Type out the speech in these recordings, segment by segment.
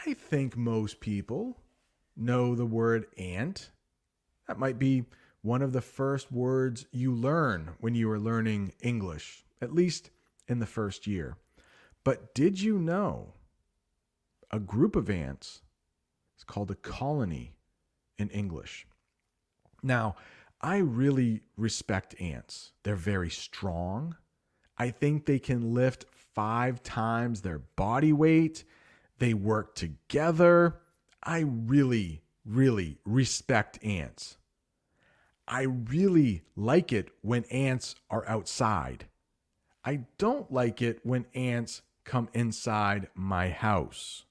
I think most people know the word ant. That might be one of the first words you learn when you are learning English, at least in the first year. But did you know a group of ants is called a colony in English? Now, I really respect ants. They're very strong. I think they can lift 5 times their body weight. They work together. I really, really respect ants. I really like it when ants are outside. I don't like it when ants come inside my house,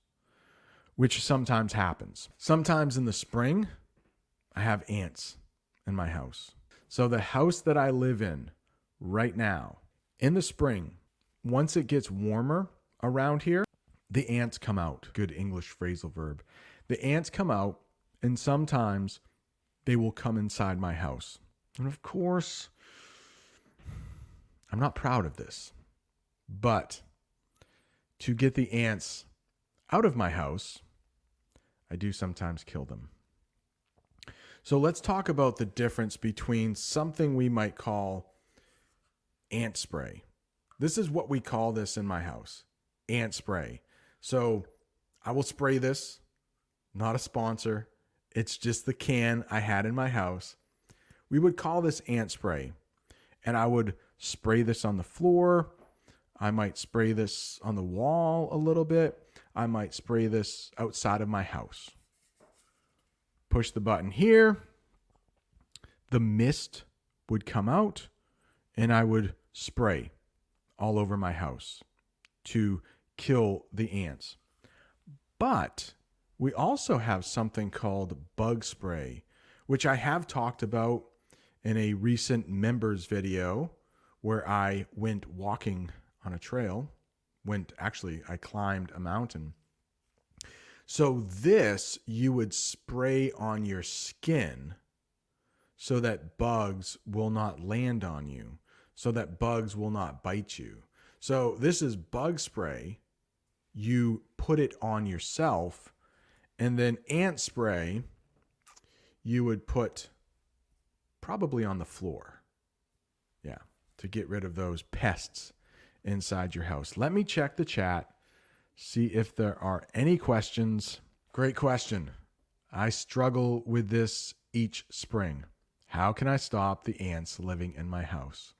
which sometimes happens. Sometimes in the spring, I have ants in my house. So the house that I live in right now, in the spring, once it gets warmer around here, the ants come out. Good English phrasal verb. The ants come out, and sometimes they will come inside my house. And of course, I'm not proud of this, but to get the ants out of my house, I do sometimes kill them. So let's talk about the difference between something we might call ant spray. This is what we call this in my house, ant spray. So I will spray this, not a sponsor. It's just the can I had in my house. We would call this ant spray. And I would spray this on the floor. I might spray this on the wall a little bit. I might spray this outside of my house. Push the button here. The mist would come out and I would spray all over my house to kill the ants. But we also have something called bug spray, which I have talked about in a recent members video where I went walking on a trail. I climbed a mountain. So this you would spray on your skin so that bugs will not land on you, so that bugs will not bite you. So this is bug spray. You put it on yourself, and then ant spray you would put probably on the floor. Yeah, to get rid of those pests inside your house. Let me check the chat, see if there are any questions. Great question. I struggle with this each spring. How can I stop the ants living in my house?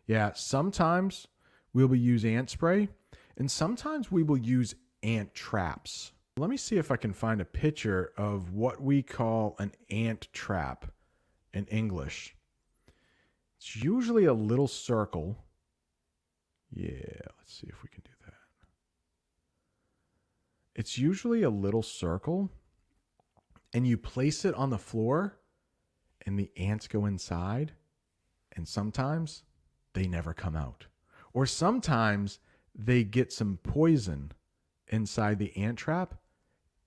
Yeah, sometimes we will use ant spray, and sometimes we will use ant traps. Let me see if I can find a picture of what we call an ant trap in English. It's usually a little circle. Yeah, let's see if we can do that. It's usually a little circle, and you place it on the floor, and the ants go inside, and sometimes they never come out. Or sometimes they get some poison inside the ant trap,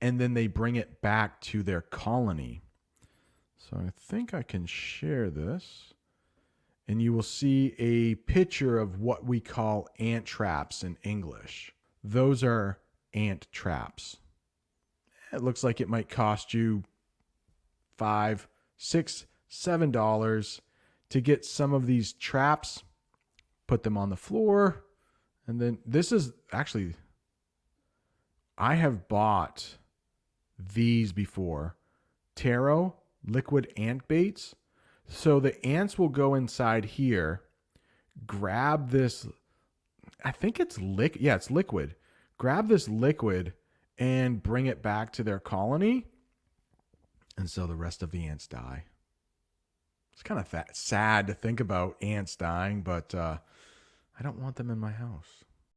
and then they bring it back to their colony. So I think I can share this, and you will see a picture of what we call ant traps in English. Those are ant traps. It looks like it might cost you $5, $6, $7 to get some of these traps, put them on the floor, and then this is actually, I have bought these before. Taro liquid ant baits. So the ants will go inside here, grab this, I think it's it's liquid. Grab this liquid and bring it back to their colony. And so the rest of the ants die. It's kind of sad to think about ants dying, but I don't want them in my house.